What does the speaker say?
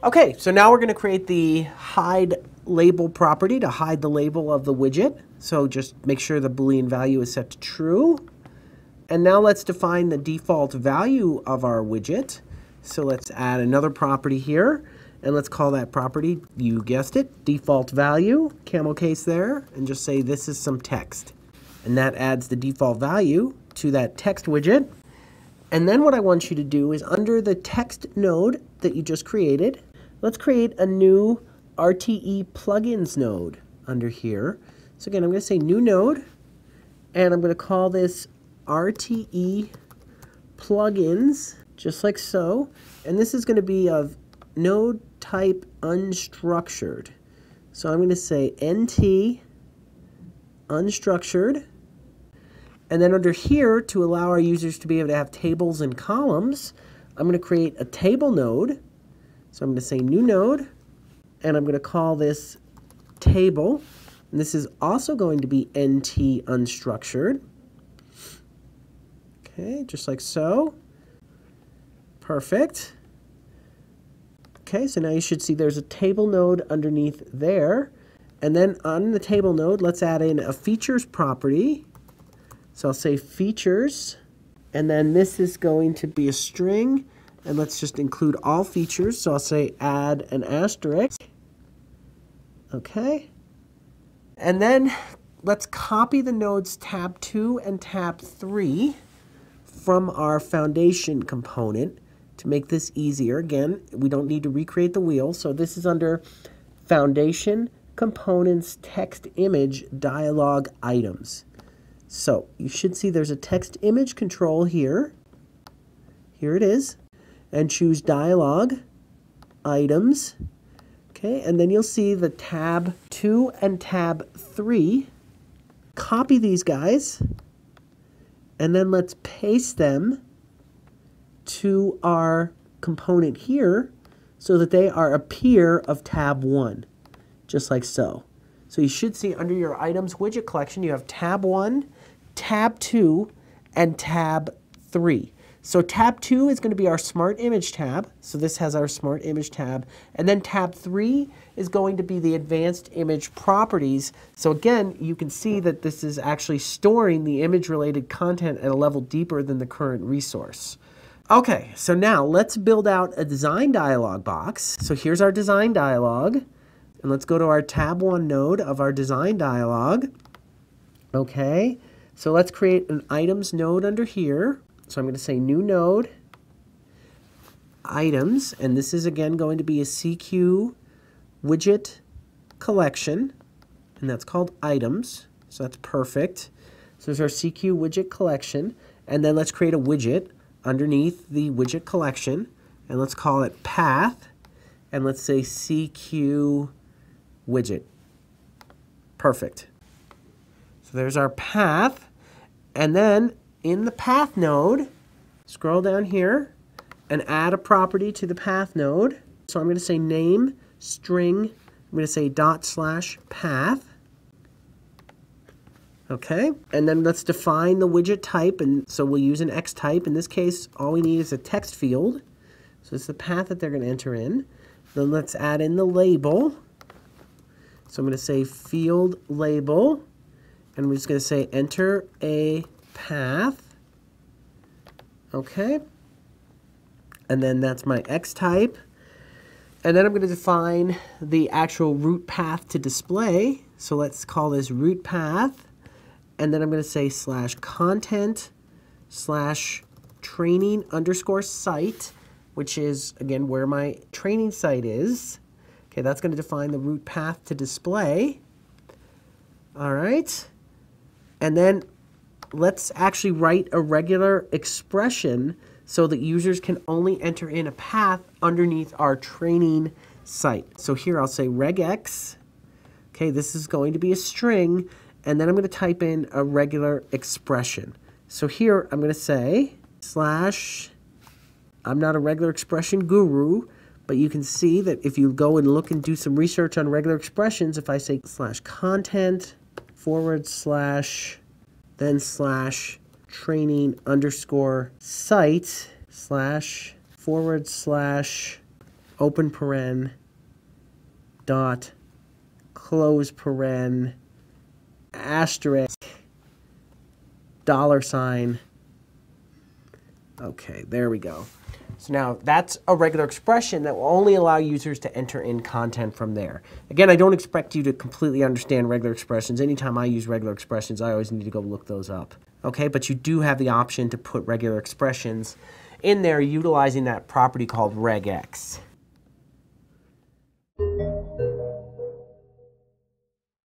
Okay, so now we're going to create the hide label property to hide the label of the widget. So just make sure the Boolean value is set to true. And now let's define the default value of our widget. So let's add another property here. And let's call that property, you guessed it, default value, camel case there, and just say this is some text. And that adds the default value to that text widget. And then what I want you to do is under the text node that you just created, let's create a new RTE plugins node under here. So again, I'm going to say new node, and I'm going to call this RTE plugins, just like so. And this is going to be of node type unstructured. So I'm going to say NT unstructured. And then under here, to allow our users to be able to have tables and columns, I'm going to create a table node. So I'm going to say new node, and I'm going to call this table. And this is also going to be NT unstructured. Okay, just like so. Perfect. Okay, so now you should see there's a table node underneath there. And then on the table node, let's add in a features property. So I'll say features, and then this is going to be a string, and let's just include all features. So I'll say add an asterisk. Okay. And then let's copy the nodes tab 2 and tab 3 from our foundation component to make this easier. Again, we don't need to recreate the wheel. So this is under foundation components text image dialog items. So you should see there's a text image control here. Here it is. And choose dialog items. Okay, and then you'll see the tab 2 and tab 3. Copy these guys. And then let's paste them to our component here so that they are a peer of tab 1, just like so. So you should see under your items widget collection, you have tab 1, tab 2, and tab 3. So tab 2 is going to be our smart image tab. So this has our smart image tab. And then tab 3 is going to be the advanced image properties. So again, you can see that this is actually storing the image related content at a level deeper than the current resource. Okay, so now let's build out a design dialog box. So here's our design dialog. And let's go to our tab 1 node of our design dialog. Okay, so let's create an items node under here. So I'm going to say new node, items, and this is again going to be a CQ widget collection, and that's called items. So that's perfect. So there's our CQ widget collection, and then let's create a widget underneath the widget collection, and let's call it path, and let's say CQ widget. Perfect. So there's our path, and then in the path node, scroll down here and add a property to the path node. So I'm going to say name string, I'm going to say /path. Okay, and then let's define the widget type, and so we'll use an X type. In this case, all we need is a text field. So it's the path that they're going to enter in. Then let's add in the label. So I'm going to say field label, and we're just going to say enter a path. Okay, and then that's my X type. And then I'm going to define the actual root path to display. So let's call this root path. And then I'm going to say /content /training _site, which is, again, where my training site is. Okay, that's going to define the root path to display. All right. And then let's actually write a regular expression so that users can only enter in a path underneath our training site. So here I'll say regex. Okay, this is going to be a string. And then I'm going to type in a regular expression. So here I'm going to say I'm not a regular expression guru, but you can see that if you go and look and do some research on regular expressions, if I say /content / then /training _site / open paren, dot, close paren, asterisk, $sign. Okay, there we go. So now that's a regular expression that will only allow users to enter in content from there. Again, I don't expect you to completely understand regular expressions. Anytime I use regular expressions, I always need to go look those up. Okay, but you do have the option to put regular expressions in there utilizing that property called regex.